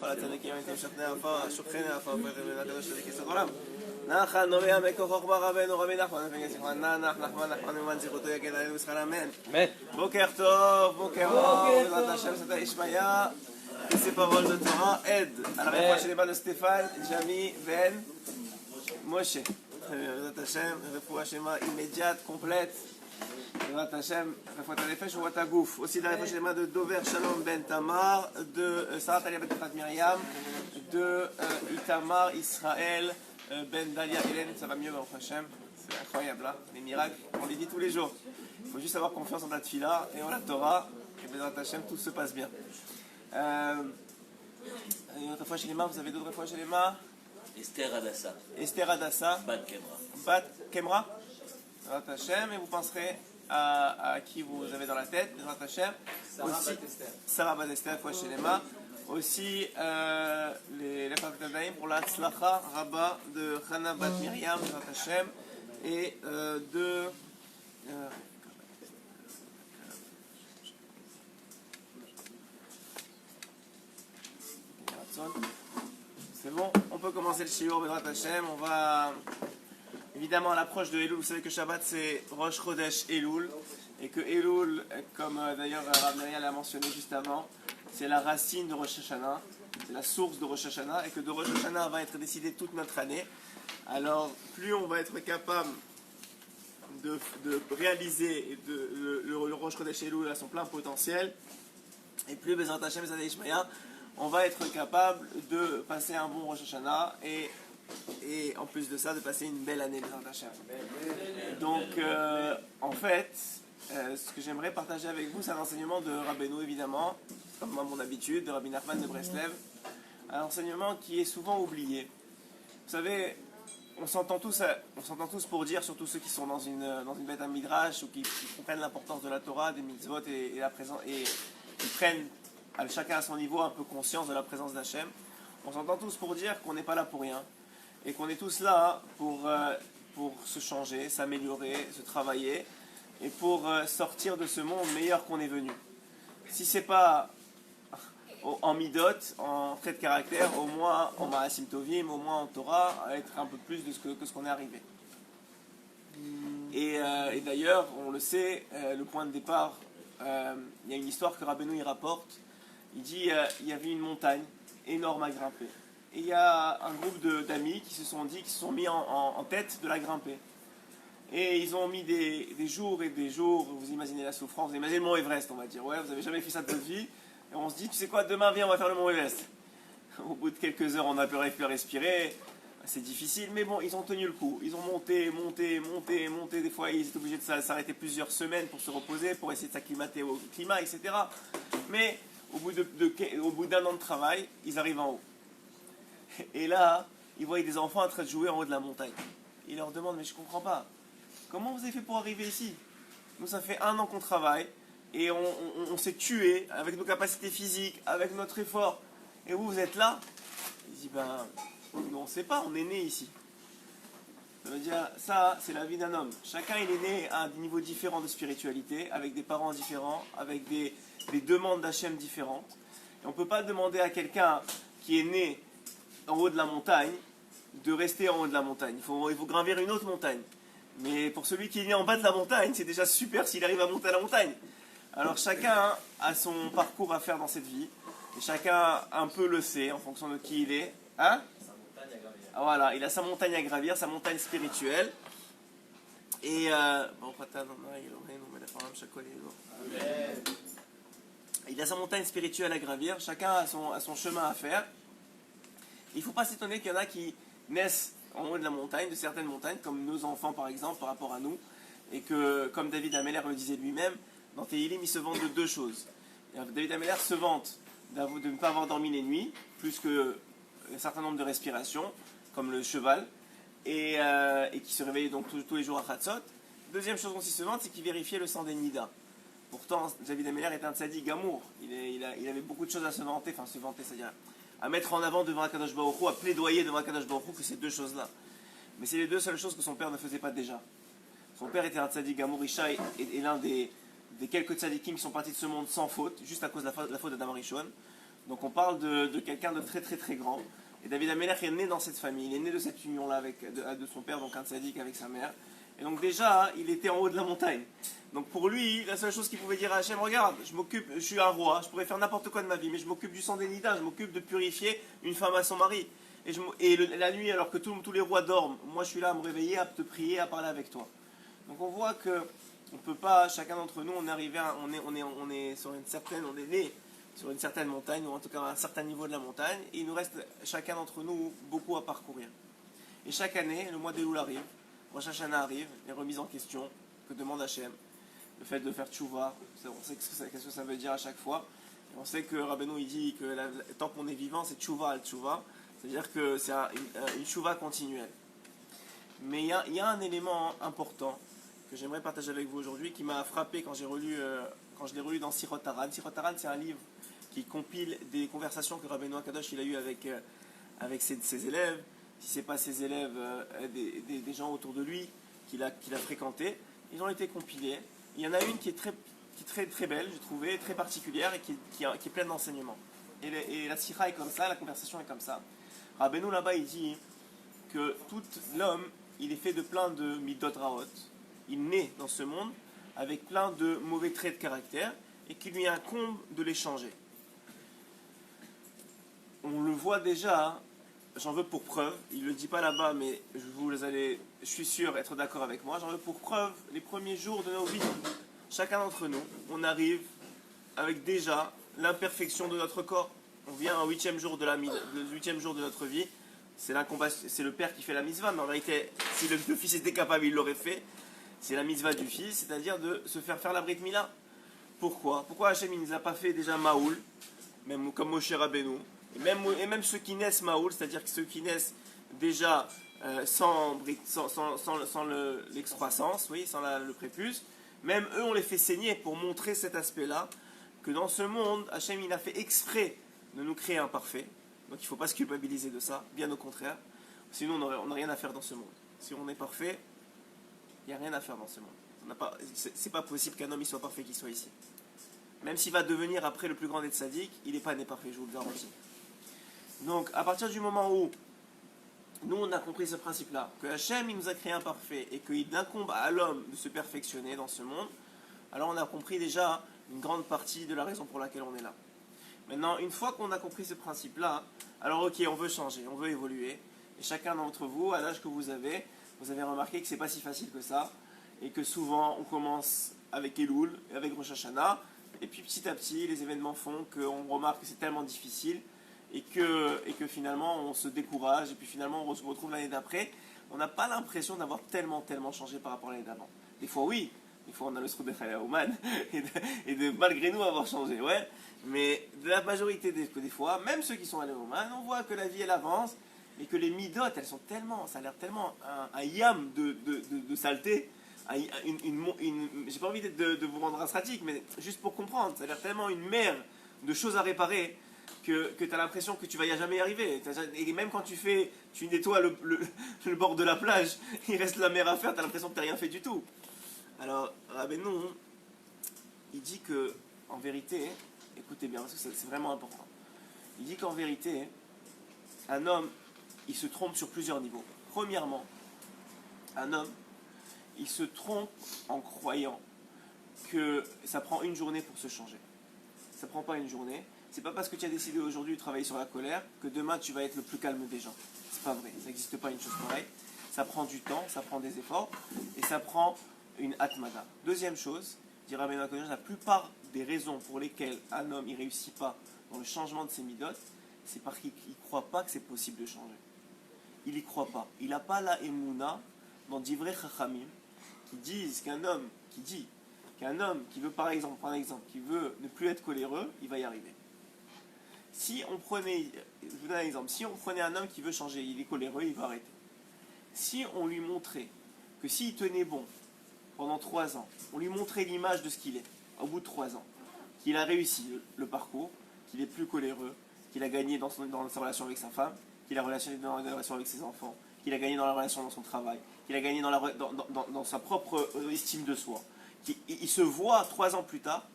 כל הצדיקים הייתם שוכני עפר ורבנה הקדוש צדיק יסוד עולם. נחן נובע מכוחו ברבנו רבי נחמן בן יוסף נח נחמן וממן זכותו יגן עלינו ושכר אמן. בוקר טוב, בוקר אור, בעזרת השם סתא ישמעיה, איסי פרול בתורה, עד על הרפואה שלמדנו סטפן, ג'מי בן משה. בעזרת השם, רפואה שלמה אימדיאט, קומפלט. בעזרת השם, רפואת הנפש ורפואת הגוף. aussi la רפואה שלמה de Dover Shalom ben Tamar, de Sarah Talia ben Miriam, de Itamar Israël ben Dalia Hélène, ça va mieux Baruch Hashem, c'est incroyable là, les miracles, on les dit tous les jours. Il faut juste avoir confiance en la Tfila et en la Torah, et Bezrat Hashem, tout se passe bien. Une autre fois chez les mains, vous avez d'autres fois chez les mains? Esther Adassa. Esther Adassa. Bat Kemra. Bat Kemra. Bezrat Hashem, et vous penserez à qui vous avez dans la tête, Bezrat Hashem. Sarah Bat Esther. Sarah Bat Esther, fois chez les mains. Aussi les Fatadaïm pour la Tzlacha Rabba de Chana Bat Miriam, Bezrat Hashem, et de. C'est bon, on peut commencer le shiur Bezrat Hashem. On va évidemment à l'approche de Elul. Vous savez que Shabbat c'est Rosh Chodesh Elul, et que Elul, comme d'ailleurs Rav Neriel l'a mentionné juste avant, c'est la racine de Rosh Hashanah, c'est la source de Rosh Hashanah, et que de Rosh Hashanah va être décidé toute notre année. Alors plus on va être capable de réaliser le Rosh Chodesh Elul à son plein potentiel, et plus Bezrat Hashem Bezrat Yishmaya, on va être capable de passer un bon Rosh Hashanah et en plus de ça de passer une belle année Bezrat Hashem. Donc en fait, ce que j'aimerais partager avec vous, c'est un enseignement de Rabbeinu évidemment, comme à mon habitude, de Rabbi Nachman de Breslev, un enseignement qui est souvent oublié. Vous savez, on s'entend tous pour dire, surtout ceux qui sont dans une bête à midrash ou qui comprennent l'importance de la Torah, des mitzvot et la présence et qui prennent chacun à son niveau un peu conscience de la présence d'Hachem. On s'entend tous pour dire qu'on n'est pas là pour rien et qu'on est tous là pour se changer, s'améliorer, se travailler et pour sortir de ce monde meilleur qu'on est venu. Si c'est pas en midot, en trait de caractère, au moins en ma'asim tovim, au moins en Torah, à être un peu plus de ce qu'on est arrivé. Et d'ailleurs, on le sait, le point de départ, il y a une histoire que Rabbeinu y rapporte. Il dit il y avait une montagne énorme à grimper. Et il y a un groupe d'amis qui se sont mis en tête de la grimper. Et ils ont mis des jours et des jours, vous imaginez la souffrance, vous imaginez le mont Everest, on va dire. Ouais, vous n'avez jamais fait ça de votre vie. Et on se dit, tu sais quoi, demain, viens, on va faire le mont Everest. Au bout de quelques heures, on n'a plus respirer. C'est difficile, mais bon, ils ont tenu le coup. Ils ont monté. Des fois, ils étaient obligés de s'arrêter plusieurs semaines pour se reposer, pour essayer de s'acclimater au climat, etc. Mais au bout d'un an de travail, ils arrivent en haut. Et là, ils voient des enfants en train de jouer en haut de la montagne. Ils leur demandent, mais je ne comprends pas. Comment vous avez fait pour arriver ici? Nous, ça fait 1 an qu'on travaille et on s'est tué avec nos capacités physiques, avec notre effort. Et vous êtes là? Ils disent, nous, on ne sait pas, on est né ici. Ça veut dire, ça, c'est la vie d'un homme. Chacun, il est né à des niveaux différents de spiritualité, avec des parents différents, avec des demandes d'Hachem différentes. Et on ne peut pas demander à quelqu'un qui est né en haut de la montagne de rester en haut de la montagne. Il faut gravir une autre montagne. Mais pour celui qui est né en bas de la montagne, c'est déjà super s'il arrive à monter à la montagne. Alors chacun a son parcours à faire dans cette vie. Et chacun un peu le sait en fonction de qui il est. Hein? Sa montagne à gravir. Voilà, il a sa montagne à gravir, sa montagne spirituelle. Et il a sa montagne spirituelle à gravir. Chacun a son chemin à faire. Il ne faut pas s'étonner qu'il y en a qui naissent en haut de la montagne, de certaines montagnes, comme nos enfants par exemple, par rapport à nous, et que, comme David Ameller le disait lui-même, dans Tehillim, ils se vantent de 2 choses. David Ameller se vante de ne pas avoir dormi les nuits, plus qu'un certain nombre de respirations, comme le cheval, et qui se réveillait donc tous les jours à Chatzot. Deuxième chose dont il se vante, c'est qu'il vérifiait le sang des Nida. Pourtant, David Ameller est un tzaddik gamour. Il avait beaucoup de choses à se vanter, c'est-à-dire à mettre en avant devant Akadosh Baruch Hu, à plaidoyer devant Akadosh Baruch Hu que ces 2 choses-là. Mais c'est les 2 seules choses que son père ne faisait pas déjà. Son père était un tzaddik gamour, Ishaï est l'un des quelques tzaddikim qui sont partis de ce monde sans faute, juste à cause de la faute d'Adam Rishon. Donc on parle de quelqu'un de très très très grand. Et David Amelech est né dans cette famille, il est né de cette union-là de son père, donc un tzaddik avec sa mère. Et donc déjà, il était en haut de la montagne. Donc pour lui, la seule chose qu'il pouvait dire à Hachem, regarde, je suis un roi, je pourrais faire n'importe quoi de ma vie, mais je m'occupe du sang des nidas, je m'occupe de purifier une femme à son mari. La nuit, alors que tous les rois dorment, moi je suis là à me réveiller, à te prier, à parler avec toi. Donc on voit que on peut pas, chacun d'entre nous, on est sur une certaine, on est né sur une certaine montagne, ou en tout cas à un certain niveau de la montagne, et il nous reste chacun d'entre nous beaucoup à parcourir. Et chaque année, le mois d'Elul arrive, Rosh Hashanah arrive, les remises en question que demande Hachem, le fait de faire tchouva, on sait qu'est-ce que ça veut dire à chaque fois. Et on sait que Rabbeinu il dit que tant qu'on est vivant, c'est tchouva al tchouva, c'est-à-dire que c'est une tchouva continuelle. Mais il y a un élément important que j'aimerais partager avec vous aujourd'hui, qui m'a frappé quand je l'ai relu dans Sirot Haran. Sirot Haran, c'est un livre qui compile des conversations que Rabbeinu Akadosh il a eues avec ses élèves, si ce n'est pas ses élèves, des gens autour de lui qu'il a fréquentés. Ils ont été compilés. Il y en a une qui est très, très belle, j'ai trouvé, très particulière et qui est pleine d'enseignements. Et la sira est comme ça, la conversation est comme ça. Rabbeinu là-bas, il dit que tout l'homme, il est fait de plein de midot raot. Il naît dans ce monde avec plein de mauvais traits de caractère et qu'il lui incombe de les changer. On le voit déjà, j'en veux pour preuve, il ne le dit pas là-bas, mais je suis sûr être d'accord avec moi, j'en veux pour preuve les premiers jours de nos vies. Chacun d'entre nous, on arrive avec déjà l'imperfection de notre corps. On vient un huitième jour de notre vie, c'est le père qui fait la mitzvah, mais en réalité, si le fils était capable, il l'aurait fait. C'est la mitzvah du fils, c'est-à-dire de se faire la brit mila. Pourquoi Hachem il ne nous a pas fait déjà Maoul, même comme Moshe Rabbeinu, et même ceux qui naissent Maoul, c'est-à-dire que ceux qui naissent déjà sans l'excroissance, oui, sans le prépuce, même eux on les fait saigner pour montrer cet aspect-là, que dans ce monde, Hachem il a fait exprès de nous créer imparfaits, donc il ne faut pas se culpabiliser de ça, bien au contraire, sinon on n'a rien à faire dans ce monde. Si on est parfait, il n'y a rien à faire dans ce monde. C'est pas possible qu'un homme il soit parfait qu'il soit ici. Même s'il va devenir après le plus grand des tzaddik, il n'est pas né parfait, je vous le garantis. Donc, à partir du moment où nous on a compris ce principe-là, que Hachem il nous a créé imparfait et qu'il incombe à l'homme de se perfectionner dans ce monde, alors on a compris déjà une grande partie de la raison pour laquelle on est là. Maintenant, une fois qu'on a compris ce principe-là, alors ok, on veut changer, on veut évoluer, et chacun d'entre vous, à l'âge que vous avez remarqué que c'est pas si facile que ça, et que souvent on commence avec Elul, avec Rosh Hashanah, et puis petit à petit les événements font qu'on remarque que c'est tellement difficile, et que finalement on se décourage, et puis finalement on se retrouve l'année d'après, on n'a pas l'impression d'avoir tellement changé par rapport à l'année d'avant. Des fois oui, des fois on a le Srud Echalei Oman, et de malgré nous avoir changé, ouais, mais de la majorité des fois, même ceux qui sont allés au Oman, on voit que la vie elle avance, et que les midot, elles sont tellement, ça a l'air tellement un yam de saleté, j'ai pas envie de vous rendre astratique, mais juste pour comprendre, ça a l'air tellement une mer de choses à réparer que tu as l'impression que tu vas jamais y arriver. Et même quand tu nettoies le bord de la plage, il reste la mer à faire, tu as l'impression que tu n'as rien fait du tout. Alors, Rabbeinu, il dit que, en vérité, écoutez bien, parce que c'est vraiment important, il dit qu'en vérité, un homme, il se trompe sur plusieurs niveaux. Premièrement, un homme, il se trompe en croyant que ça prend une journée pour se changer. Ça prend pas une journée. C'est pas parce que tu as décidé aujourd'hui de travailler sur la colère que demain tu vas être le plus calme des gens. C'est pas vrai. Ça n'existe pas une chose pareille. Ça prend du temps, ça prend des efforts et ça prend une atmada. Deuxième chose, dit Rabbeinu Akadosh, la plupart des raisons pour lesquelles un homme ne réussit pas dans le changement de ses midot, c'est parce qu'il ne croit pas que c'est possible de changer. Il n'y croit pas. Il n'a pas la émouna dans Divrei Chachamim qui disent qu'un homme qui veut, par exemple, qui veut ne plus être coléreux, il va y arriver. Je vous donne un exemple, si on prenait un homme qui veut changer, il est coléreux, il va arrêter. Si on lui montrait que s'il tenait bon pendant 3 ans, on lui montrait l'image de ce qu'il est, au bout de 3 ans, qu'il a réussi le parcours, qu'il est plus coléreux, qu'il a gagné dans sa relation avec sa femme, qu'il a gagné dans la relation avec ses enfants, qu'il a gagné dans la relation dans son travail, qu'il a gagné dans sa propre estime de soi, qu'il se voit 3 ans plus tard,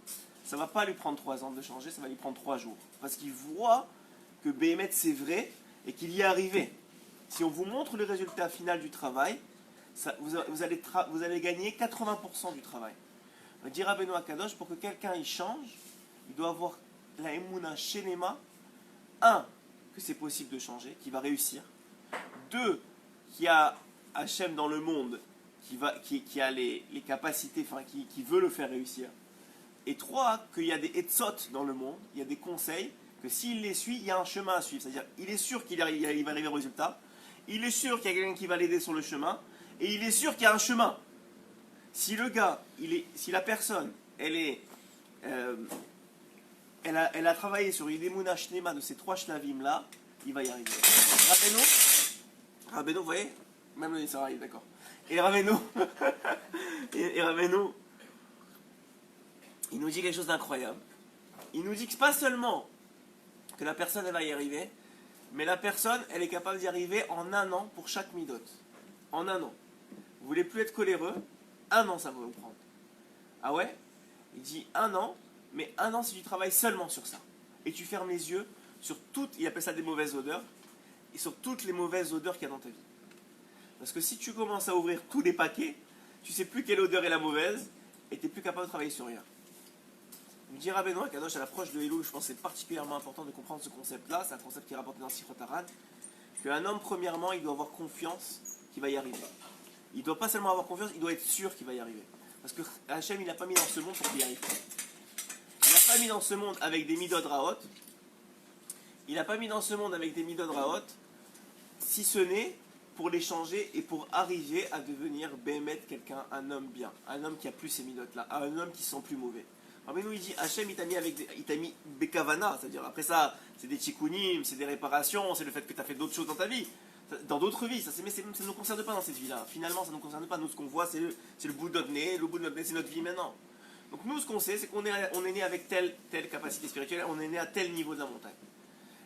ça va pas lui prendre 3 ans de changer, ça va lui prendre 3 jours. Parce qu'il voit que Béhémet c'est vrai et qu'il y est arrivé. Si on vous montre le résultat final du travail, vous allez gagner 80% du travail. Dit Rabbeinu Akadosh, pour que quelqu'un y change, il doit avoir la Emouna Shelema. 1, que c'est possible de changer, qu'il va réussir. 2, qu'il y a Hachem dans le monde qui a les capacités, enfin qui veut le faire réussir. Et 3, qu'il y a des etzot dans le monde, il y a des conseils, que s'il les suit, il y a un chemin à suivre. C'est-à-dire, il est sûr qu'il va arriver au résultat, il est sûr qu'il y a quelqu'un qui va l'aider sur le chemin, et il est sûr qu'il y a un chemin. Si le gars, si la personne, elle a travaillé sur une Emouna Shnema de ces 3 shlavim là, il va y arriver. Rabbeinu, vous voyez, même le Sarah, d'accord. Et Rabbeinu, il nous dit quelque chose d'incroyable. Il nous dit que pas seulement que la personne elle va y arriver, mais la personne elle est capable d'y arriver en 1 an pour chaque midot. En 1 an. Vous voulez plus être coléreux, 1 an ça va vous prendre. Ah ouais? Il dit 1 an, mais 1 an si tu travailles seulement sur ça. Et tu fermes les yeux sur toutes, il appelle ça des mauvaises odeurs, et sur toutes les mauvaises odeurs qu'il y a dans ta vie. Parce que si tu commences à ouvrir tous les paquets, tu sais plus quelle odeur est la mauvaise, et tu n'es plus capable de travailler sur rien. Il me dit Rabbeinu Akadosh à l'approche de Elul, je pense que c'est particulièrement important de comprendre ce concept-là, c'est un concept qui est rapporté dans Sichot Haran, qu'un homme, premièrement, il doit avoir confiance qu'il va y arriver. Il ne doit pas seulement avoir confiance, il doit être sûr qu'il va y arriver. Parce que Hachem, il n'a pas mis dans ce monde pour qu'il y arrive. Il n'a pas mis dans ce monde avec des midot raot. Il n'a pas mis dans ce monde avec des midot raot, si ce n'est pour les changer et pour arriver à devenir Béhémet quelqu'un, un homme bien, un homme qui a plus ces midot-là, un homme qui sent plus mauvais. Rabbeinu il dit Hachem il t'a mis Bekavana, c'est-à-dire après ça c'est des tikkunim, c'est des réparations, c'est le fait que tu as fait d'autres choses dans ta vie, dans d'autres vies, ça ne nous concerne pas dans cette vie-là. Finalement ça ne nous concerne pas, nous ce qu'on voit c'est le bout de notre nez, le bout de notre nez c'est notre vie maintenant. Donc nous ce qu'on sait c'est qu'on est né avec telle capacité spirituelle, on est né à tel niveau de la montagne.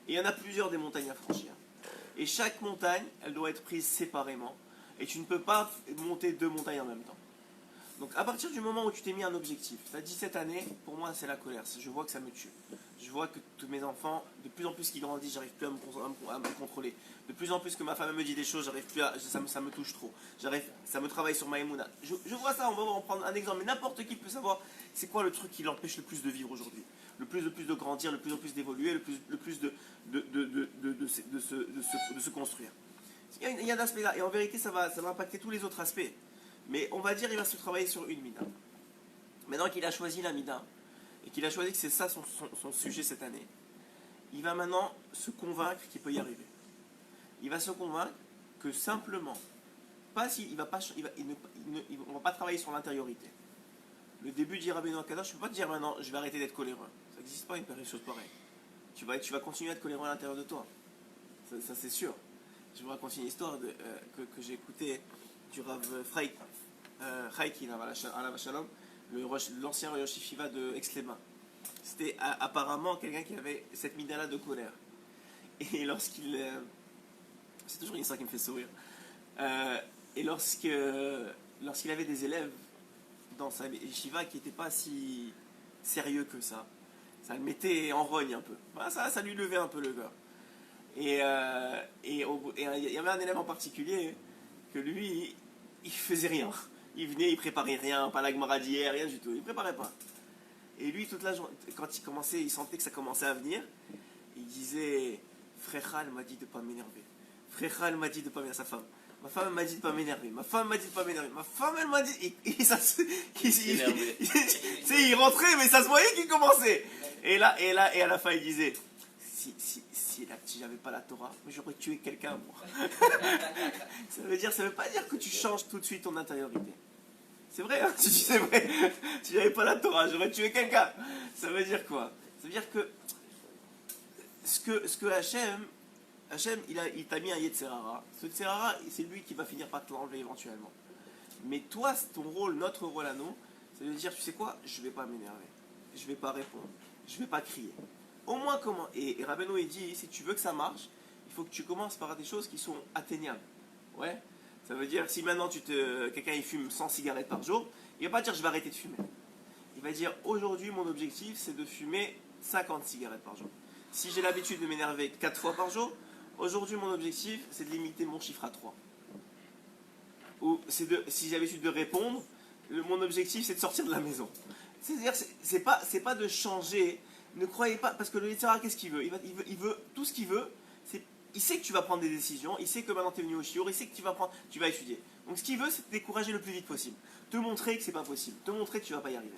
Et il y en a plusieurs des montagnes à franchir. Et chaque montagne, elle doit être prise séparément. Et tu ne peux pas monter 2 montagnes en même temps. Donc à partir du moment où tu t'es mis un objectif, tu as dit cette année, pour moi c'est la colère, je vois que ça me tue. Je vois que tous mes enfants, de plus en plus qu'ils grandissent, j'arrive plus à me contrôler. De plus en plus que ma femme me dit des choses, j'arrive plus ça me touche trop. Ça me travaille sur ma émouna. Je vois ça, on va en prendre un exemple, mais n'importe qui peut savoir c'est quoi le truc qui l'empêche le plus de vivre aujourd'hui. Le plus de grandir, le plus en plus d'évoluer, le plus de se construire. Il y a un aspect là, et en vérité ça va impacter tous les autres aspects. Mais on va dire qu'il va se travailler sur une mida. Maintenant qu'il a choisi la mida, et qu'il a choisi que c'est ça son sujet cette année, il va maintenant se convaincre qu'il peut y arriver. Il va se convaincre que simplement, on ne va pas travailler sur l'intériorité. Le début dit Rabbeinu Akadosh, je ne peux pas te dire maintenant je vais arrêter d'être coléreux. Ça n'existe pas une chose pareille. Tu vas continuer à être coléreux à l'intérieur de toi. Ça c'est sûr. Je vous raconte une histoire que j'ai écoutée du Rav Chaiki, l'ancien Rosh Yeshiva de Aix-les-Bains. C'était apparemment quelqu'un qui avait cette midala de colère. Et c'est toujours une histoire qui me fait sourire. Et lorsqu'il avait des élèves dans sa yeshiva qui n'étaient pas si sérieux que ça le mettait en rogne un peu. Ça lui levait un peu le gars. Et il y avait un élève en particulier que lui, il faisait rien. Il venait, il préparait rien, pas la Gemara d'hier, rien du tout. Il préparait pas. Et lui, toute la journée, quand il sentait que ça commençait à venir, il disait Fréchal m'a dit de ne pas m'énerver. Fréchal m'a dit de ne pas m'énerver, sa femme. Ma femme m'a dit de ne pas m'énerver. Ma femme m'a dit de ne pas m'énerver. Ma femme, elle m'a dit. Il rentrait, mais ça se voyait qu'il commençait. Et à la fin, il disait si j'avais pas la Torah, j'aurais tué quelqu'un, moi. Ça veut pas dire que tu changes tout de suite ton intériorité. C'est vrai, hein, c'est vrai. Si j'avais pas la Torah, j'aurais tué quelqu'un. Ça veut dire quoi? Ça veut dire que ce que Hachem, il t'a mis un Yetzerara. Ce Yetzerara, c'est lui qui va finir par te l'enlever éventuellement. Mais toi, ton rôle, notre rôle à nous, c'est de dire, tu sais quoi, je vais pas m'énerver. Je vais pas répondre. Je vais pas crier. Au moins comment. Et Rabbeinu il dit, si tu veux que ça marche, il faut que tu commences par des choses qui sont atteignables. Ouais. Ça veut dire, si maintenant quelqu'un il fume 100 cigarettes par jour, il va pas dire je vais arrêter de fumer. Il va dire aujourd'hui mon objectif c'est de fumer 50 cigarettes par jour. Si j'ai l'habitude de m'énerver 4 fois par jour, aujourd'hui mon objectif c'est de limiter mon chiffre à 3. Ou si j'ai l'habitude de répondre, mon objectif c'est de sortir de la maison. C'est-à-dire c'est pas de changer, ne croyez pas, parce que le Yetzirah qu'est-ce qu'il veut, il veut tout ce qu'il veut, il sait que tu vas prendre des décisions, il sait que maintenant tu es venu au shiur, il sait que tu vas étudier. Donc ce qu'il veut, c'est te décourager le plus vite possible. Te montrer que c'est pas possible, te montrer que tu vas pas y arriver.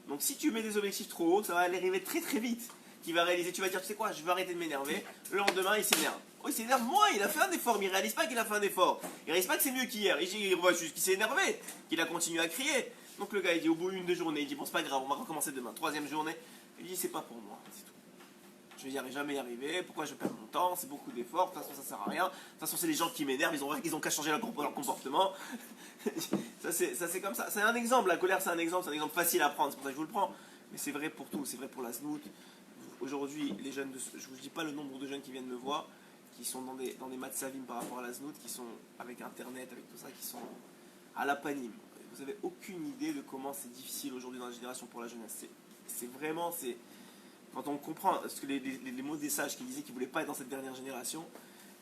Donc si tu mets des objectifs trop hauts, ça va aller arriver très très vite. Qu'il va réaliser, tu vas dire, tu sais quoi, je vais arrêter de m'énerver. Le lendemain, il s'énerve. Oh, il s'énerve, moi, il a fait un effort, mais il réalise pas qu'il a fait un effort. Il réalise pas que c'est mieux qu'hier. Il voit juste qu'il s'est énervé, qu'il a continué à crier. Donc le gars, il dit, au bout d'une 2 journées, il dit, bon, c'est pas grave, on va recommencer demain. 3e journée, il dit, c'est pas pour moi, c'est tout. Je vais jamais y arriver, pourquoi je perds mon temps, c'est beaucoup d'efforts, de toute façon ça sert à rien, de toute façon c'est les gens qui m'énervent, ils ont qu'à changer leur comportement. ça c'est comme ça, c'est un exemple, la colère c'est un exemple facile à prendre, c'est pour ça que je vous le prends, mais c'est vrai pour tout, c'est vrai pour la znout. Aujourd'hui, les jeunes, je vous dis pas le nombre de jeunes qui viennent me voir, qui sont dans des matzavim par rapport à la znout, qui sont avec internet, avec tout ça, qui sont à la panime. Vous avez aucune idée de comment c'est difficile aujourd'hui dans la génération pour la jeunesse, c'est vraiment, quand on comprend ce que les mots des sages qui disaient qu'ils ne voulaient pas être dans cette dernière génération,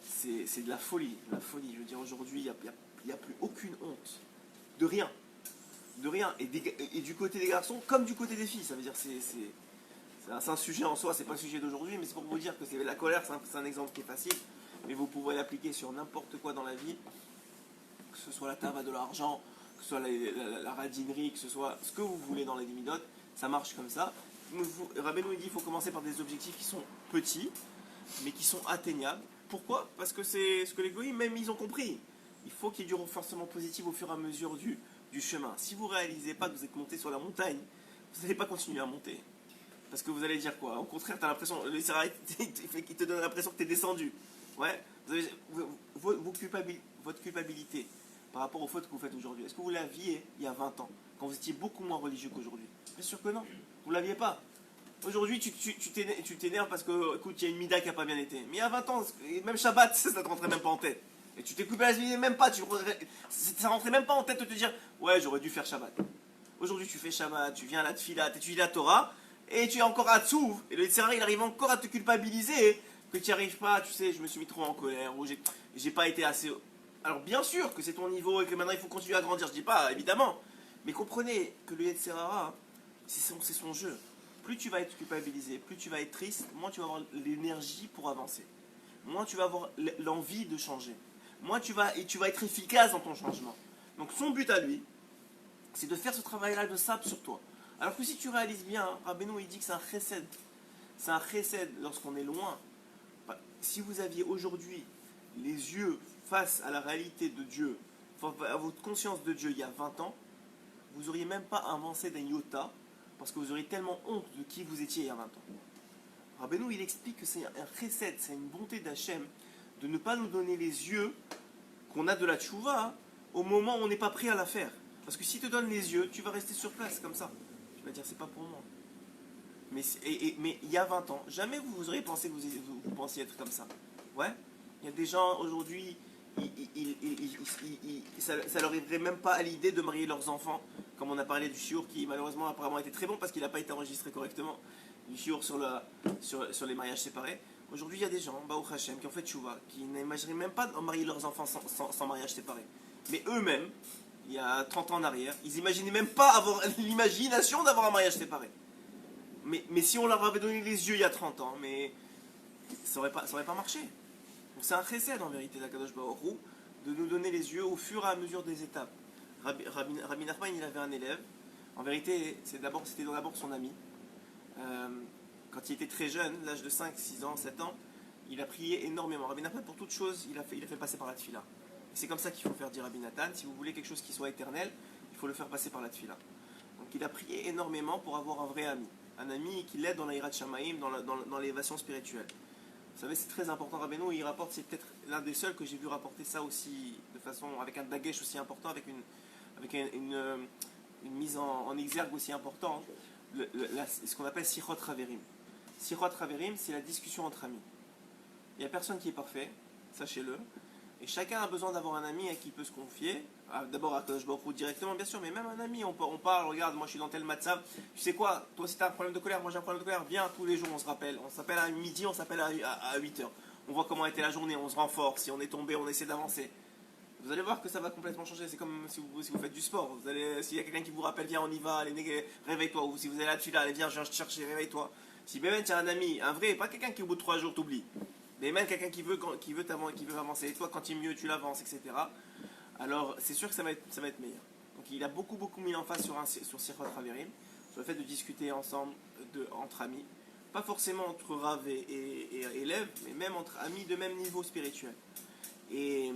c'est de la folie. De la folie. Je veux dire, aujourd'hui, il n'y a plus aucune honte. De rien. De rien. Et du côté des garçons, comme du côté des filles. Ça veut dire c'est un sujet en soi, c'est pas le sujet d'aujourd'hui, mais c'est pour vous dire que la colère, c'est un exemple qui est facile, mais vous pouvez l'appliquer sur n'importe quoi dans la vie, que ce soit la tava de l'argent, que ce soit la radinerie, que ce soit ce que vous voulez dans les limidotes, ça marche comme ça. Rabbeinu dit qu'il faut commencer par des objectifs qui sont petits, mais qui sont atteignables. Pourquoi? Parce que c'est ce que les goïms, même ils ont compris. Il faut qu'il y ait du renforcement positif au fur et à mesure du chemin. Si vous ne réalisez pas que vous êtes monté sur la montagne, vous n'allez pas continuer à monter. Parce que vous allez dire quoi? Au contraire, tu as l'impression, le Sirah, il te donne l'impression que tu es descendu. Ouais. Votre culpabilité par rapport aux fautes que vous faites aujourd'hui, est-ce que vous l'aviez il y a 20 ans, quand vous étiez beaucoup moins religieux qu'aujourd'hui? Bien sûr que non. Vous ne l'aviez pas. Aujourd'hui, tu t'énerves parce que, écoute, il y a une mida qui n'a pas bien été. Mais il y a 20 ans, même Shabbat, ça ne te rentrait même pas en tête. Et tu t'es coupé la cheville même pas. Ça rentrait même pas en tête de te dire, ouais, j'aurais dû faire Shabbat. Aujourd'hui, tu fais Shabbat, tu viens à la tfila, tu étudies la Torah, et tu es encore à Tzouv. Et le Yetzirah, il arrive encore à te culpabiliser que tu n'y arrives pas. Tu sais, je me suis mis trop en colère, ou j'ai pas été assez. Alors, bien sûr que c'est ton niveau et que maintenant il faut continuer à grandir. Je dis pas, évidemment. Mais comprenez que le Yetzirah, c'est son jeu. Plus tu vas être culpabilisé, plus tu vas être triste, moins tu vas avoir l'énergie pour avancer. Moins tu vas avoir l'envie de changer. Moins tu vas être efficace dans ton changement. Donc son but à lui, c'est de faire ce travail-là de sable sur toi. Alors que si tu réalises bien, Rabbeinu il dit que c'est un chesed. C'est un chesed lorsqu'on est loin. Si vous aviez aujourd'hui les yeux face à la réalité de Dieu, à votre conscience de Dieu il y a 20 ans, vous n'auriez même pas avancé d'un iota, parce que vous auriez tellement honte de qui vous étiez il y a 20 ans. Rabbeinu, il explique que c'est un chesed, c'est une bonté d'Hachem, de ne pas nous donner les yeux qu'on a de la tchouva au moment où on n'est pas prêt à la faire. Parce que s'il te donne les yeux, tu vas rester sur place comme ça. Tu vas dire, c'est pas pour moi. Mais il y a 20 ans, jamais vous auriez pensé que vous pensiez être comme ça. Ouais. Il y a des gens aujourd'hui, ça leur arriverait même pas à l'idée de marier leurs enfants, comme on a parlé du shiur qui malheureusement apparemment était très bon parce qu'il n'a pas été enregistré correctement, du shiur sur les mariages séparés. Aujourd'hui il y a des gens, Baruch Hashem, qui ont fait tchouva, qui n'imagineraient même pas de marier leurs enfants sans mariage séparé. Mais eux-mêmes, il y a 30 ans en arrière, ils n'imaginaient même pas avoir l'imagination d'avoir un mariage séparé. Mais si on leur avait donné les yeux il y a 30 ans, mais ça aurait pas marché. Donc c'est un chesed en vérité d'Akadosh Baruch Hu, de nous donner les yeux au fur et à mesure des étapes. Rabbi Nachman, il avait un élève, en vérité c'était d'abord son ami. Quand il était très jeune, l'âge de 5, 6 ans, 7 ans, il a prié énormément. Rabbi Nachman, pour toute chose, il a fait passer par la tfila. Et c'est comme ça qu'il faut faire dire Rabbi Nathan, si vous voulez quelque chose qui soit éternel, il faut le faire passer par la tfila. Donc il a prié énormément pour avoir un vrai ami. Un ami qui l'aide dans la Hirat Shamaim, dans l'élévation spirituelle. Vous savez, c'est très important. Rabbeinu, il rapporte, c'est peut-être l'un des seuls que j'ai vu rapporter ça aussi, de façon, avec un dagesh aussi important, avec une mise en exergue aussi importante, ce qu'on appelle Sichot Raverim. Sichot Raverim, c'est la discussion entre amis. Il n'y a personne qui est parfait, sachez-le. Et chacun a besoin d'avoir un ami à qui il peut se confier. D'abord à Kadosh Baruch Hu directement, bien sûr, mais même un ami, on parle, regarde, moi je suis dans tel matzav. Tu sais quoi, toi si tu as un problème de colère, moi j'ai un problème de colère, viens tous les jours, on se rappelle. On s'appelle à midi, on s'appelle à 8h. On voit comment a été la journée, on se renforce. Si on est tombé, on essaie d'avancer. Vous allez voir que ça va complètement changer. C'est comme si vous faites du sport. S'il y a quelqu'un qui vous rappelle, viens, on y va, allez, réveille-toi. Ou si vous allez là-dessus, là, allez, viens, je viens te chercher, réveille-toi. Si même tu as un ami, un vrai, pas quelqu'un qui au bout de 3 jours t'oublie, mais même quelqu'un qui veut avancer. Et toi, quand il est mieux, tu l'avances, etc. Alors, c'est sûr que ça va être meilleur. Donc, il a beaucoup mis l'emphase sur Sirot Haverim, sur le fait de discuter ensemble, entre amis. Pas forcément entre Rav et élèves, mais même entre amis de même niveau spirituel. Et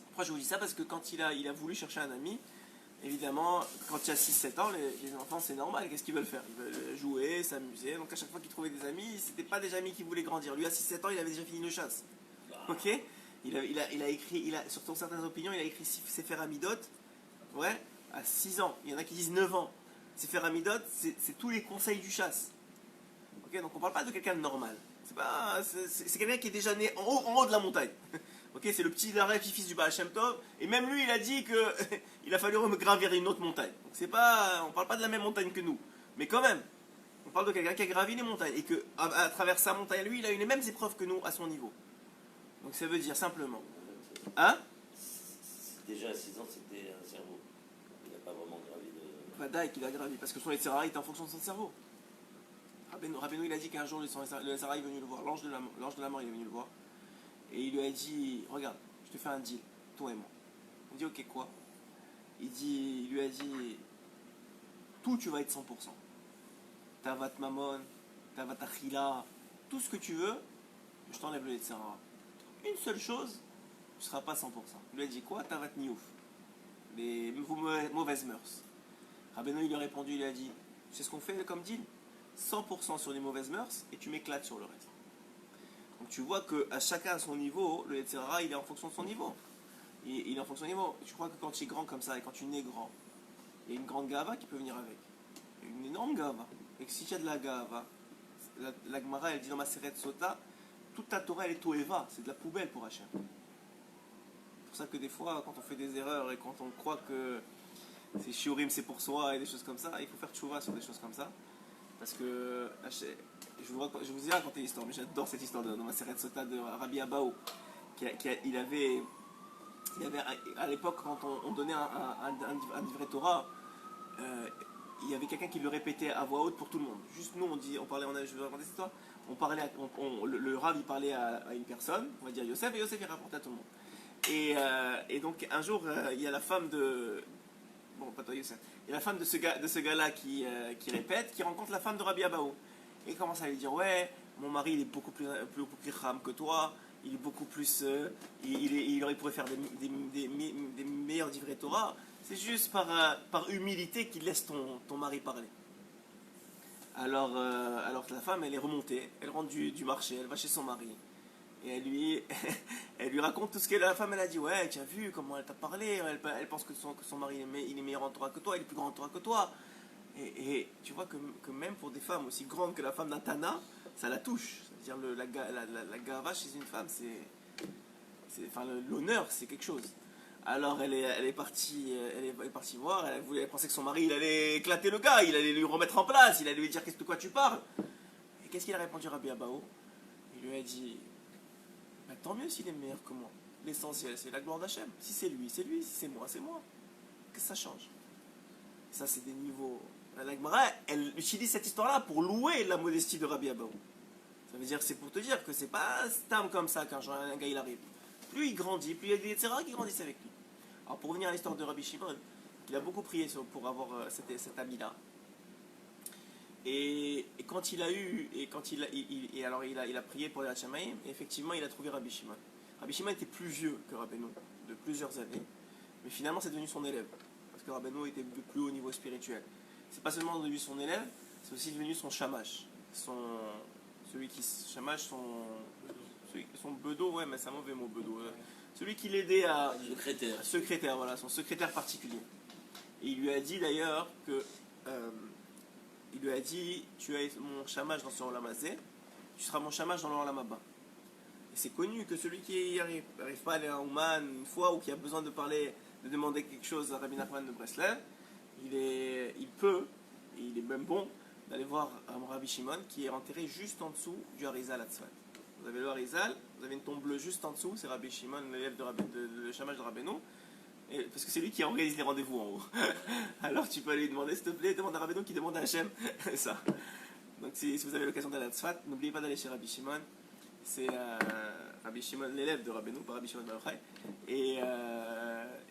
pourquoi je vous dis ça? Parce que quand il a voulu chercher un ami, évidemment, quand il y a 6-7 ans, les enfants, c'est normal. Qu'est-ce qu'ils veulent faire? Ils veulent jouer, s'amuser. Donc à chaque fois qu'ils trouvaient des amis, c'était pas des amis qui voulaient grandir. Lui, à 6-7 ans, il avait déjà fini une chasse. Ok? Il a écrit, sur certaines opinions, il a écrit Sefer Hamidot, ouais, à 6 ans. Il y en a qui disent 9 ans. Sefer Hamidot, c'est tous les conseils du chasse. Ok? Donc on parle pas de quelqu'un de normal. C'est quelqu'un qui est déjà né en haut de la montagne. Ok, c'est le petit d'arrêt fils du Baal Shem Tov, et même lui il a dit que il a fallu gravir une autre montagne. Donc on parle pas de la même montagne que nous, mais quand même, on parle de quelqu'un qui a gravi les montagnes et que à travers sa montagne, lui, il a eu les mêmes épreuves que nous à son niveau. Donc ça veut dire simplement, hein? Déjà à 6 ans, c'était un cerveau. Il n'a pas vraiment gravi de. Vadaï qu'il a gravi, parce que son Yetzirah est en fonction de son cerveau. Rabbeinu il a dit qu'un jour le Yetzirah est venu le voir, l'ange de la mort il est venu le voir. Et il lui a dit, regarde, je te fais un deal, toi et moi. Il dit, ok, quoi? Il lui a dit, tout tu vas être 100%. Tavat Mamon, Tavat Achila, tout ce que tu veux, je t'enlève le Yetzirah. Une seule chose, tu ne seras pas 100%. Il lui a dit quoi? Tavat Niouf, les mauvaises mœurs. Rabbeinu il lui a répondu, il lui a dit, c'est ce qu'on fait comme deal? 100% sur les mauvaises mœurs et tu m'éclates sur le reste. Donc tu vois qu'à chacun à son niveau, le Yetzirah, il est en fonction de son niveau. Il est en fonction de son niveau. Je crois que quand tu es grand comme ça et quand tu nais grand, il y a une grande gava qui peut venir avec. Une énorme gava. Et que si tu as de la gava, la Gemara, elle dit dans ma Maseret Sota, toute ta Torah, elle est toeva, c'est de la poubelle pour Hachem. C'est pour ça que des fois, quand on fait des erreurs et quand on croit que c'est shiurim, c'est pour soi et des choses comme ça, il faut faire tchouva sur des choses comme ça. Parce que je vous ai raconté l'histoire, mais j'adore cette histoire dans ma Maseret Sota de Rabbi Abaou. Il avait à l'époque, quand on donnait un livret Torah, il y avait quelqu'un qui le répétait à voix haute pour tout le monde. Juste nous, je vais raconter cette histoire. Le Rav, il parlait à une personne, on va dire Yosef, et Yosef, il rapportait à tout le monde. Et donc, un jour, il y a la femme de. Bon, pas toi, Yosef. Il y a la femme de ce gars-là qui répète, qui rencontre la femme de Rabbi Abaou. Et il commence à lui dire, ouais, mon mari, il est beaucoup plus ram que toi. Il est beaucoup plus. Il pourrait faire des meilleurs livrets Torah. C'est juste par humilité qu'il laisse ton mari parler. Alors la femme, elle est remontée, elle rentre du marché, elle va chez son mari. Et elle lui raconte tout ce que la femme, elle a dit. Ouais, tu as vu comment elle t'a parlé. Elle pense que son mari, il est meilleur en Torah que toi, il est plus grand en Torah que toi. Et tu vois que même pour des femmes aussi grandes que la femme d'un Tana, ça la touche. C'est-à-dire la gava chez une femme, l'honneur, c'est quelque chose. Alors elle est partie voir, elle pensait que son mari il allait éclater le gars, il allait lui remettre en place, il allait lui dire de quoi tu parles. Et qu'est-ce qu'il a répondu Rabbi Abaou? Il lui a dit, bah, tant mieux s'il est meilleur que moi. L'essentiel c'est la gloire d'Hachem. Si c'est lui, c'est lui, si c'est moi, c'est moi. Qu'est-ce que ça change? Ça c'est des niveaux. La Gemara, elle utilise cette histoire-là pour louer la modestie de Rabbi Abaou. Ça veut dire, c'est pour te dire que c'est pas stam comme ça quand un gars il arrive. Plus il grandit, plus il y a des Yetzirah qui grandissent avec lui. Alors pour revenir à l'histoire de Rabbi Shimon, il a beaucoup prié pour avoir cet ami-là. Et quand il a eu, il a prié pour les Hachamaïm, et effectivement il a trouvé Rabbi Shimon. Rabbi Shimon était plus vieux que Rabbeinu, de plusieurs années, mais finalement c'est devenu son élève, parce que Rabbeinu était de plus haut niveau spirituel. C'est pas seulement devenu son élève, c'est aussi devenu son shamash. Celui qui shamash, son bedo, ouais, mais c'est un mauvais mot, bedo. Celui qui l'aidait à. Secrétaire, voilà, son secrétaire particulier. Et il lui a dit d'ailleurs que. Il lui a dit, tu es mon shamash dans ce Olam Hazé, tu seras mon shamash dans le Olam Haba. Et c'est connu que celui qui n'arrive pas à aller à Ouman une fois ou qui a besoin de parler, de demander quelque chose à Rabbi Nachman de Breslev, il peut, et il est même bon, d'aller voir un Rabbi Shimon qui est enterré juste en dessous du Harizal à Tzfat. Vous avez le Harizal, vous avez une tombe bleue juste en dessous, c'est Rabbi Shimon, l'élève le Shamash de Rabbeinu, parce que c'est lui qui organise les rendez-vous en haut. Alors tu peux lui demander, s'il te plaît, demande à Rabbeinu qui demande à Hachem. Ça. Donc si vous avez l'occasion d'aller à Tzfat, n'oubliez pas d'aller chez Rabbi Shimon. C'est Rabbi Shimon, l'élève de Rabbeinu, pas Rabbi Shimon Bar Yochai.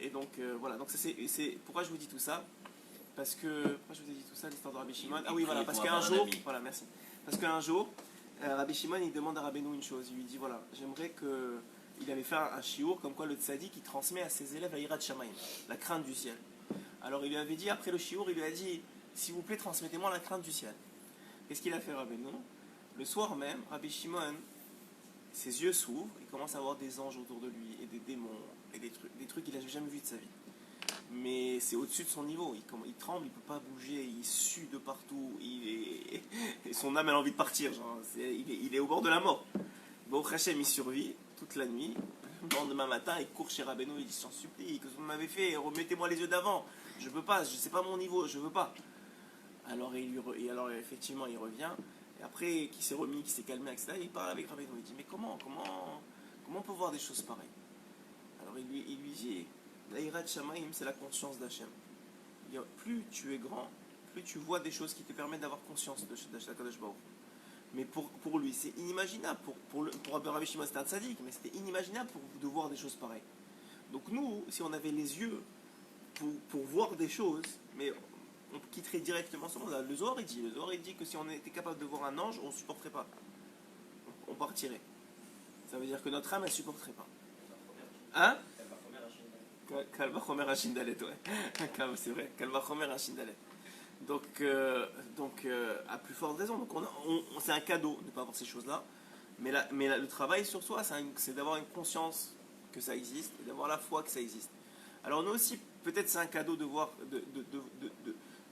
Et donc voilà, donc c'est pourquoi je vous dis tout ça. Parce que, pourquoi je vous ai dit tout ça, l'histoire de Rabbi Shimon? Ah oui, voilà, parce qu'un jour, voilà, merci. Parce qu'un jour, Rabbi Shimon, il demande à Rabbeinu une chose. Il lui dit, voilà, j'aimerais que... Il avait fait un shiur, comme quoi le tzaddik, il transmet à ses élèves la hirat shamayim, la crainte du ciel. Alors il lui avait dit, après le shiur, il lui a dit, s'il vous plaît, transmettez-moi la crainte du ciel. Qu'est-ce qu'il a fait, Rabbeinu? Le soir même, Rabbi Shimon, ses yeux s'ouvrent, il commence à avoir des anges autour de lui, et des démons, et des trucs qu'il n'a jamais vus de sa vie. Mais c'est au-dessus de son niveau, il tremble, il ne peut pas bouger, il sue de partout, et son âme a envie de partir, genre, il est au bord de la mort. Bon, Hachem il survit toute la nuit, le lendemain matin il court chez Rabbeinu, il dit, j'en supplie, que vous m'avez fait, remettez-moi les yeux d'avant, je peux pas, sais pas mon niveau, je veux pas. Alors, alors effectivement il revient, et après qu'il s'est remis, qu'il s'est calmé, etc., il parle avec Rabbeinu, il dit, mais comment on peut voir des choses pareilles? Alors il lui dit, la hirat shamayim, c'est la conscience d'Hachem. Plus tu es grand, plus tu vois des choses qui te permettent d'avoir conscience de Kadosh Baruch. Mais pour lui, c'est inimaginable. Pour Rabbi Shimon, c'était un tzaddik, mais c'était inimaginable de voir des choses pareilles. Donc nous, si on avait les yeux pour voir des choses, mais on quitterait directement ce monde. Le Zohar, il dit que si on était capable de voir un ange, on ne supporterait pas. On partirait. Ça veut dire que notre âme, elle ne supporterait pas. Hein? Kalva Chomer Hashindalet, ouais. C'est vrai, Kalva Chomer Hashindalet. Donc, à plus forte raison. Donc c'est un cadeau de ne pas avoir ces choses-là. Mais le travail sur soi, c'est d'avoir une conscience que ça existe et d'avoir la foi que ça existe. Alors nous aussi, peut-être c'est un cadeau de voir,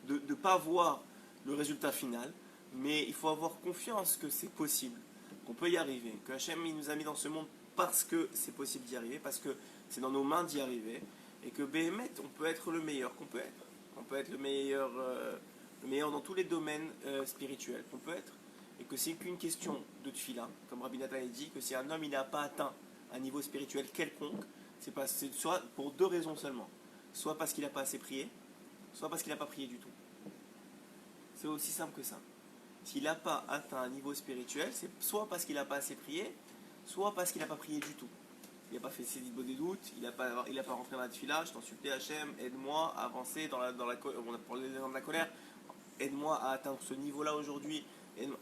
de pas voir le résultat final, mais il faut avoir confiance que c'est possible, qu'on peut y arriver, que Hachem il nous a mis dans ce monde parce que c'est possible d'y arriver, parce que c'est dans nos mains d'y arriver, et que Béhémet, on peut être le meilleur qu'on peut être. On peut être le meilleur dans tous les domaines spirituels qu'on peut être, et que c'est qu'une question de tfila, comme Rabbi Nathan dit, que si un homme il n'a pas atteint un niveau spirituel quelconque, c'est soit pour deux raisons seulement, soit parce qu'il n'a pas assez prié, soit parce qu'il n'a pas prié du tout. C'est aussi simple que ça. S'il n'a pas atteint un niveau spirituel, c'est soit parce qu'il n'a pas assez prié, soit parce qu'il n'a pas prié du tout. Il n'a pas fait ses des doutes, il n'a pas rentré dans la tefila, je t'en supplie Hachem, aide-moi à avancer dans la on a parlé de la colère, aide-moi à atteindre ce niveau-là aujourd'hui.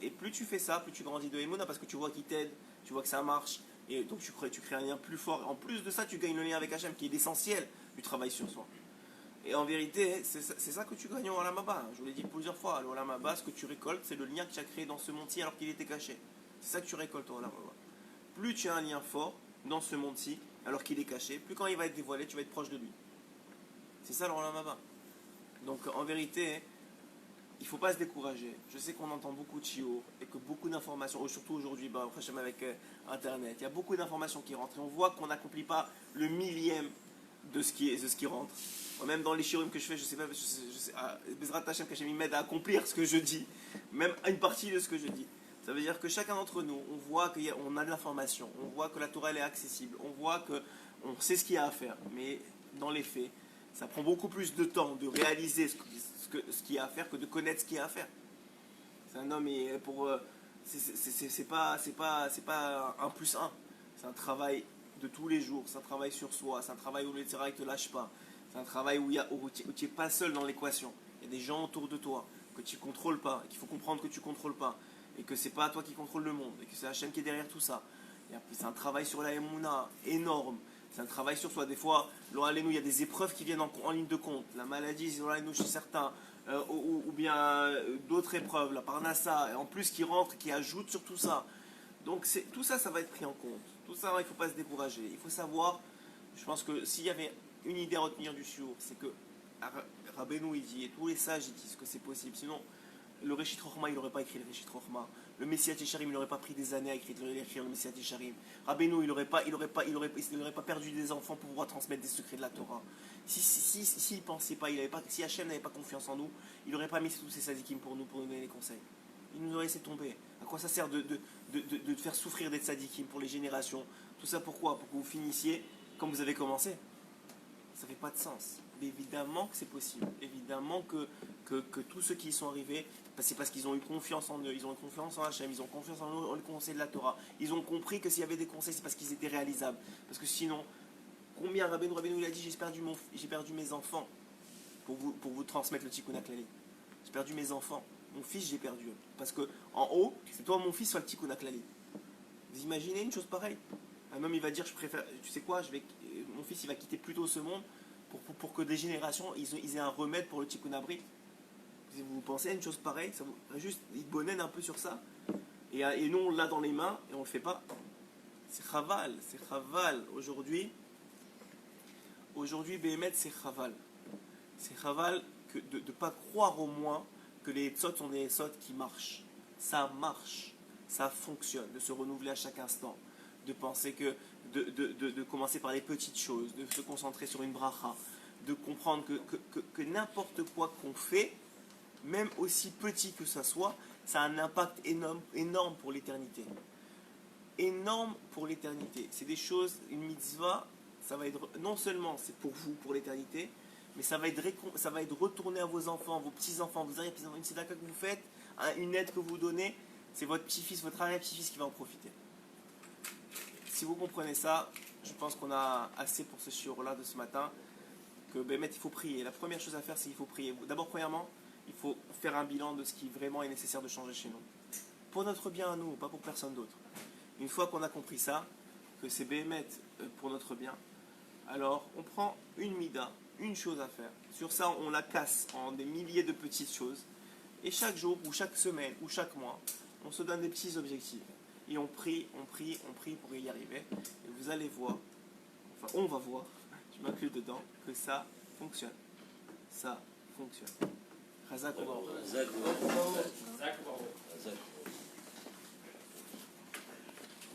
Et plus tu fais ça, plus tu grandis de Emouna, parce que tu vois qu'il t'aide, tu vois que ça marche, et donc tu crées un lien plus fort. En plus de ça, tu gagnes le lien avec Hachem, qui est l'essentiel du travail sur soi. Et en vérité, c'est ça que tu gagnes au Olam Haba. Je vous l'ai dit plusieurs fois, à l'Olam Haba, ce que tu récoltes, c'est le lien que tu as créé dans ce monde-ci alors qu'il était caché. C'est ça que tu récoltes au Olam Haba. Plus tu as un lien fort dans ce monde-ci, alors qu'il est caché, plus quand il va être dévoilé, tu vas être proche de lui. C'est ça le Olam Haba. Donc en vérité, il ne faut pas se décourager. Je sais qu'on entend beaucoup de chiour et que beaucoup d'informations, surtout aujourd'hui, avec Internet, il y a beaucoup d'informations qui rentrent et on voit qu'on n'accomplit pas le millième de ce qui rentre. Même dans les shiurim que je fais, je sais pas, Bezrat Hashem Kashem m'aide à accomplir ce que je dis, même une partie de ce que je dis. Ça veut dire que chacun d'entre nous, on voit qu'on a de l'information, on voit que la Torah elle est accessible, on voit qu'on sait ce qu'il y a à faire, mais dans les faits, ça prend beaucoup plus de temps de réaliser ce qu'il y a à faire que de connaître ce qu'il y a à faire. C'est un homme et c'est pas un plus un, c'est un travail de tous les jours, c'est un travail sur soi, c'est un travail où le travail ne te lâche pas, c'est un travail où tu n'es pas seul dans l'équation, il y a des gens autour de toi que tu ne contrôles pas, qu'il faut comprendre que tu ne contrôles pas, et que c'est pas toi qui contrôle le monde, et que c'est Hachem qui est derrière tout ça. C'est un travail sur la Emouna énorme, c'est un travail sur soi. Des fois, il y a des épreuves qui viennent en ligne de compte, la maladie, chez certains, ou bien d'autres épreuves, la parnassa, et en plus qui rentrent, qui ajoutent sur tout ça. Donc tout ça, ça va être pris en compte. Tout ça, il ne faut pas se décourager. Il faut savoir, je pense que s'il y avait une idée à retenir du shiur, c'est que Rabbeinu il dit, et tous les sages ils disent que c'est possible. Sinon, le Réchit Chochma, il n'aurait pas écrit le Réchit Chochma. Le Messiat Yesharim, il n'aurait pas pris des années à écrire le Messiat Yesharim. Rabbeinu, il n'aurait pas perdu des enfants pour pouvoir transmettre des secrets de la Torah. S'il pensait pas, si Hachem n'avait pas confiance en nous, il n'aurait pas mis tous ces tzadikim pour nous donner les conseils. Il nous aurait laissé tomber. À quoi ça sert de faire souffrir des tzadikim pour les générations? Tout ça pourquoi? Pour que vous finissiez comme vous avez commencé. Ça fait pas de sens. Mais évidemment que c'est possible. Évidemment que tous ceux qui y sont arrivés, c'est parce qu'ils ont eu confiance en eux, ils ont eu confiance en Hachem, ils ont confiance en le conseil de la Torah. Ils ont compris que s'il y avait des conseils, c'est parce qu'ils étaient réalisables. Parce que sinon, combien Rabbeinu il a dit, j'ai perdu mes enfants pour vous transmettre le Tikkun HaKlali. J'ai perdu mes enfants. Mon fils, j'ai perdu. Parce que en haut, c'est toi mon fils, soit le Tikkun HaKlali. Vous imaginez une chose pareille? Un homme, il va dire, je préfère, tu sais quoi, mon fils, il va quitter plus tôt ce monde pour que des générations, ils aient un remède pour le Tikkun HaBrit. Vous pensez à une chose pareille, ça vous juste, il bonnène un peu sur ça, et nous on l'a dans les mains et on le fait pas. C'est chaval. Aujourd'hui, Béhémet, c'est chaval. C'est chaval de ne pas croire au moins que les etzot sont des etzot qui marchent. Ça marche, ça fonctionne, de se renouveler à chaque instant, de penser que, de commencer par les petites choses, de se concentrer sur une bracha, de comprendre que n'importe quoi qu'on fait, même aussi petit que ça soit, ça a un impact énorme pour l'éternité. Énorme pour l'éternité. C'est des choses, une mitzvah, ça va être, non seulement c'est pour vous, pour l'éternité, mais ça va être retourné à vos enfants, vos petits-enfants, vos arrière-petits-enfants, une tzedaka que vous faites, une aide que vous donnez, c'est votre petit-fils, votre arrière-petit-fils qui va en profiter. Si vous comprenez ça, je pense qu'on a assez pour ce shiur-là de ce matin, que Béhémet, il faut prier. La première chose à faire, c'est qu'il faut prier. D'abord, premièrement, il faut faire un bilan de ce qui vraiment est nécessaire de changer chez nous. Pour notre bien à nous, pas pour personne d'autre. Une fois qu'on a compris ça, que c'est Béhémet pour notre bien, alors on prend une mida, une chose à faire. Sur ça, on la casse en des milliers de petites choses. Et chaque jour, ou chaque semaine, ou chaque mois, on se donne des petits objectifs. Et on prie pour y arriver. Et vous allez voir, enfin on va voir, je m'inclus dedans, que ça fonctionne. Ça fonctionne. Chazak Ubaruch.